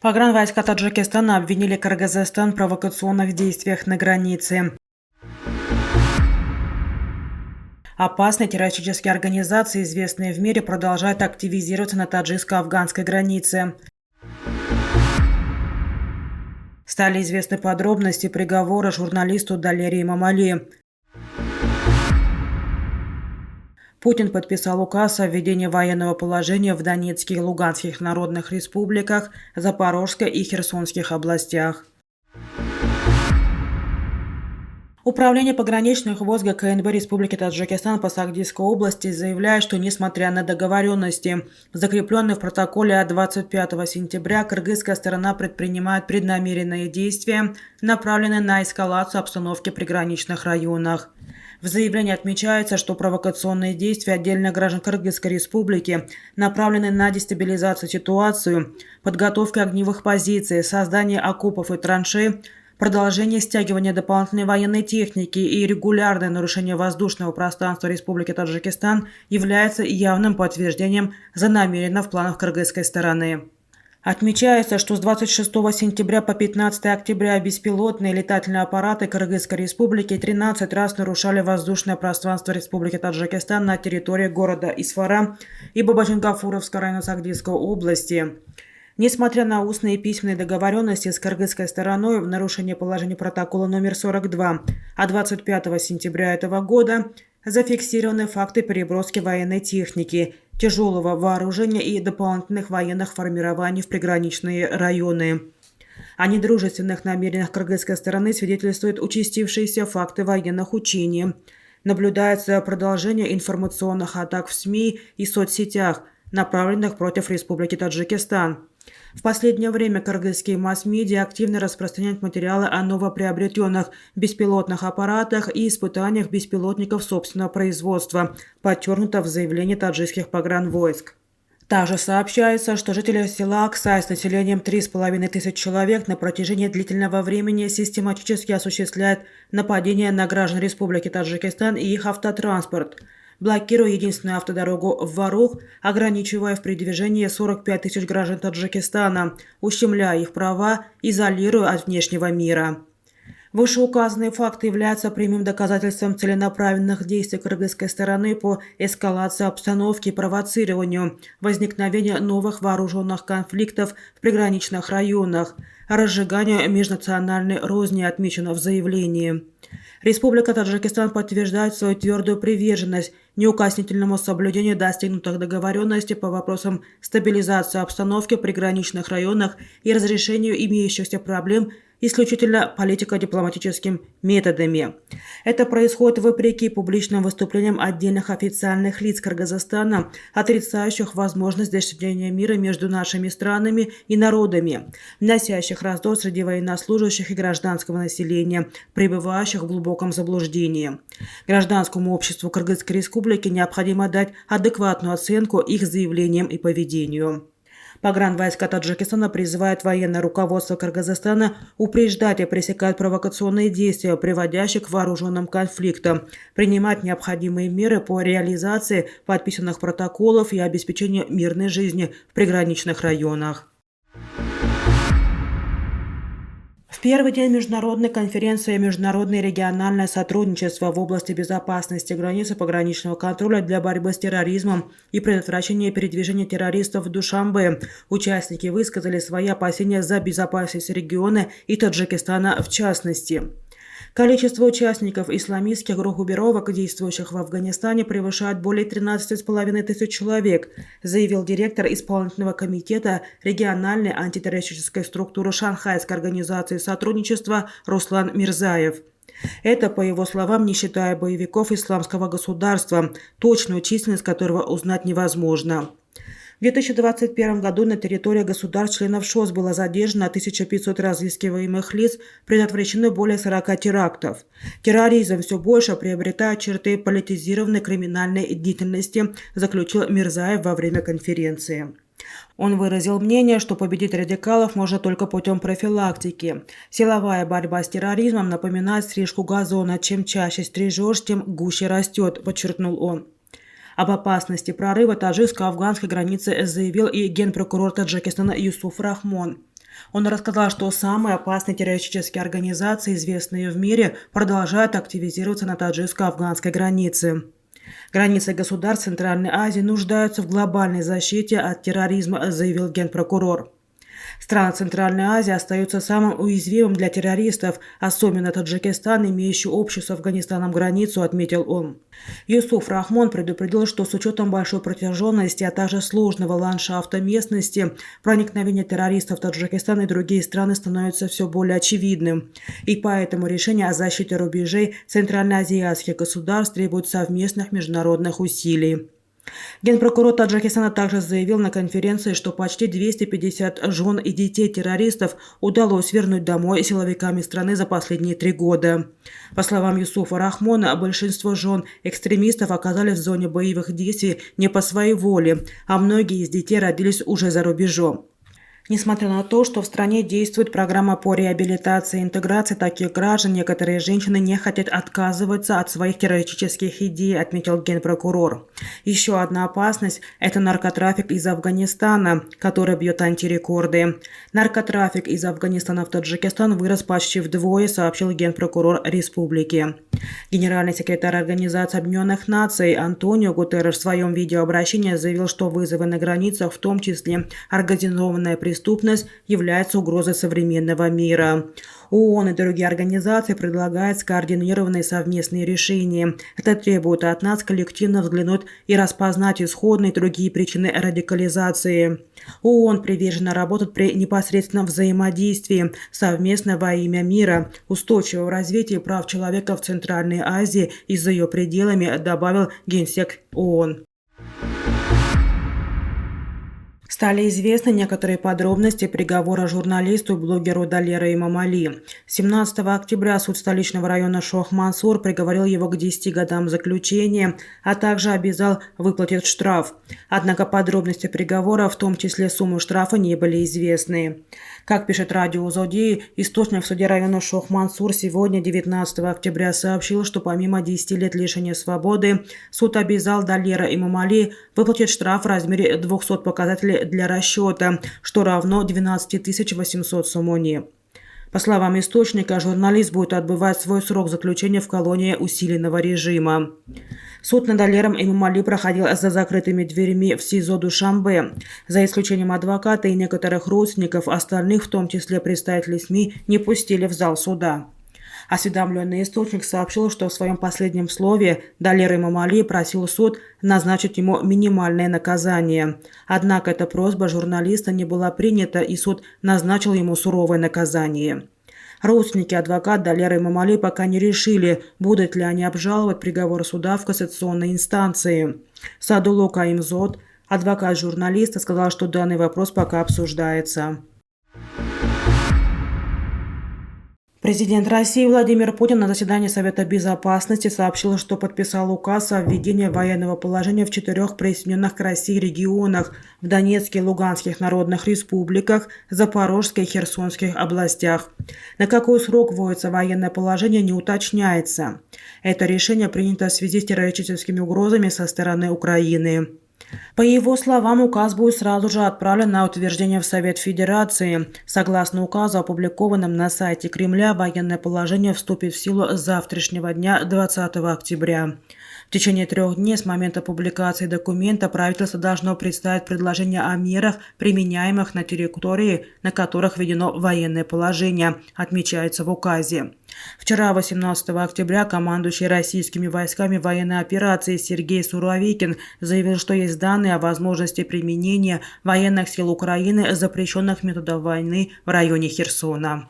Погранвойска Таджикистана обвинили Кыргызстан в провокационных действиях на границе. Опасные террористические организации, известные в мире, продолжают активизироваться на таджикско-афганской границе. Стали известны подробности приговора журналисту Далерии Мамали. Путин подписал указ о введении военного положения в Донецких и Луганских народных республиках, Запорожской и Херсонских областях. Управление пограничных войск ГКНБ Республики Таджикистан по Сагдийской области заявляет, что несмотря на договоренности, закрепленные в протоколе от 25 сентября, кыргызская сторона предпринимает преднамеренные действия, направленные на эскалацию обстановки в приграничных районах. В заявлении отмечается, что провокационные действия отдельных граждан Кыргызской республики направлены на дестабилизацию ситуации, подготовку огневых позиций, создание окопов и траншей, продолжение стягивания дополнительной военной техники и регулярное нарушение воздушного пространства Республики Таджикистан является явным подтверждением намерений в планах кыргызской стороны. Отмечается, что с 26 сентября по 15 октября беспилотные летательные аппараты Кыргызской республики 13 раз нарушали воздушное пространство Республики Таджикистан на территории города Исфара и Бабаджангафуровского района Сагдийской области. Несмотря на устные и письменные договоренности с кыргызской стороной в нарушение положений протокола номер 42 от 25 сентября этого года, зафиксированы факты переброски военной техники, тяжелого вооружения и дополнительных военных формирований в приграничные районы. О недружественных намерениях кыргызской стороны свидетельствуют участившиеся факты военных учений. Наблюдается продолжение информационных атак в СМИ и соцсетях, направленных против Республики Таджикистан. В последнее время кыргызские масс-медиа активно распространяют материалы о новоприобретенных беспилотных аппаратах и испытаниях беспилотников собственного производства, подчеркнуто в заявлении таджикских погранвойск. Также сообщается, что жители села Аксай с населением 3500 человек на протяжении длительного времени систематически осуществляют нападения на граждан Республики Таджикистан и их автотранспорт, блокируя единственную автодорогу в Варух, ограничивая в передвижении 45 тысяч граждан Таджикистана, ущемляя их права, изолируя от внешнего мира. Вышеуказанные факты являются прямым доказательством целенаправленных действий кыргызской стороны по эскалации обстановки и провоцированию возникновения новых вооруженных конфликтов в приграничных районах, разжиганию межнациональной розни, отмечено в заявлении. Республика Таджикистан подтверждает свою твердую приверженность неукоснительному соблюдению достигнутых договоренностей по вопросам стабилизации обстановки в приграничных районах и разрешению имеющихся проблем исключительно политико-дипломатическими методами. Это происходит вопреки публичным выступлениям отдельных официальных лиц Кыргызстана, отрицающих возможность достижения мира между нашими странами и народами, вносящих раздор среди военнослужащих и гражданского населения, пребывающих в глубоком заблуждении. Гражданскому обществу Кыргызской республики необходимо дать адекватную оценку их заявлениям и поведению. Погранвойска Таджикистана призывают военное руководство Кыргызстана упреждать и пресекать провокационные действия, приводящие к вооруженным конфликтам, принимать необходимые меры по реализации подписанных протоколов и обеспечению мирной жизни в приграничных районах. В первый день международной конференции «Международное и региональное сотрудничество в области безопасности границ и пограничного контроля для борьбы с терроризмом и предотвращения передвижения террористов в Душанбе» участники высказали свои опасения за безопасность региона и Таджикистана в частности. Количество участников исламистских группировок, действующих в Афганистане, превышает более 13,5 тысяч человек, заявил директор исполнительного комитета региональной антитеррористической структуры Шанхайской организации сотрудничества Руслан Мирзаев. Это, по его словам, не считая боевиков исламского государства, точную численность которого узнать невозможно. В 2021 году на территории государств-членов ШОС было задержано 1500 разыскиваемых лиц, предотвращено более 40 терактов. Терроризм все больше приобретает черты политизированной криминальной деятельности, заключил Мирзаев во время конференции. Он выразил мнение, что победить радикалов можно только путем профилактики. Силовая борьба с терроризмом напоминает стрижку газона. Чем чаще стрижешь, тем гуще растет, подчеркнул он. Об опасности прорыва таджикско-афганской границы заявил и генпрокурор Таджикистана Юсуф Рахмон. Он рассказал, что самые опасные террористические организации, известные в мире, продолжают активизироваться на таджикско-афганской границе. Границы государств Центральной Азии нуждаются в глобальной защите от терроризма, заявил генпрокурор. Страны Центральной Азии остаются самым уязвимым для террористов, особенно Таджикистан, имеющий общую с Афганистаном границу, отметил он. Юсуф Рахмон предупредил, что с учетом большой протяженности, а также сложного ландшафта местности, проникновение террористов в Таджикистан и другие страны становится все более очевидным. И поэтому решение о защите рубежей центральноазиатских государств требует совместных международных усилий. Генпрокурор Таджикистана также заявил на конференции, что почти 250 жен и детей террористов удалось вернуть домой силовиками страны за последние 3 года. По словам Юсуфа Рахмона, большинство жен экстремистов оказались в зоне боевых действий не по своей воле, а многие из детей родились уже за рубежом. Несмотря на то, что в стране действует программа по реабилитации и интеграции таких граждан, некоторые женщины не хотят отказываться от своих террористических идей, отметил генпрокурор. Еще одна опасность – это наркотрафик из Афганистана, который бьет антирекорды. Наркотрафик из Афганистана в Таджикистан вырос почти вдвое, сообщил генпрокурор республики. Генеральный секретарь Организации Объединенных Наций Антонио Гутерреш в своем видеообращении заявил, что вызовы на границах, в том числе организованная преступность, является угрозой современного мира. ООН и другие организации предлагают скоординированные совместные решения. Это требует от нас коллективно взглянуть и распознать исходные и другие причины радикализации. ООН приверженно работает при непосредственном взаимодействии совместно во имя мира, устойчивого развития прав человека в Центральной Азии и за ее пределами, добавил генсек ООН. Стали известны некоторые подробности приговора журналисту и блогеру Далера Имамали. 17 октября суд столичного района Шох-Мансур приговорил его к 10 годам заключения, а также обязал выплатить штраф. Однако подробности приговора, в том числе сумму штрафа, не были известны. Как пишет радио Узодии, источник в суде района Шох-Мансур сегодня, 19 октября, сообщил, что помимо 10 лет лишения свободы, суд обязал Далера Имамали выплатить штраф в размере 200 показателей для расчета, что равно 12 800 сомони. По словам источника, журналист будет отбывать свой срок заключения в колонии усиленного режима. Суд над Далером Имамали проходил за закрытыми дверями в СИЗО Душанбе. За исключением адвоката и некоторых родственников, остальных, в том числе представителей СМИ, не пустили в зал суда. Осведомленный источник сообщил, что в своем последнем слове Далер Имамали просил суд назначить ему минимальное наказание. Однако эта просьба журналиста не была принята, и суд назначил ему суровое наказание. Родственники и адвокат Далера Имамали пока не решили, будут ли они обжаловать приговор суда в кассационной инстанции. Садулло Каимзод, адвокат журналиста, сказал, что данный вопрос пока обсуждается. Президент России Владимир Путин на заседании Совета Безопасности сообщил, что подписал указ о введении военного положения в 4 присоединенных к России регионах – в Донецкой и Луганских народных республиках, Запорожской и Херсонских областях. На какой срок вводится военное положение, не уточняется. Это решение принято в связи с террористическими угрозами со стороны Украины. По его словам, указ будет сразу же отправлен на утверждение в Совет Федерации. Согласно указу, опубликованному на сайте Кремля, военное положение вступит в силу с завтрашнего дня, 20 октября. В течение 3 дней с момента публикации документа правительство должно представить предложение о мерах, применяемых на территории, на которых введено военное положение, отмечается в указе. Вчера, 18 октября, командующий российскими войсками военной операции Сергей Суровикин заявил, что есть данные о возможности применения военных сил Украины запрещенных методов войны в районе Херсона.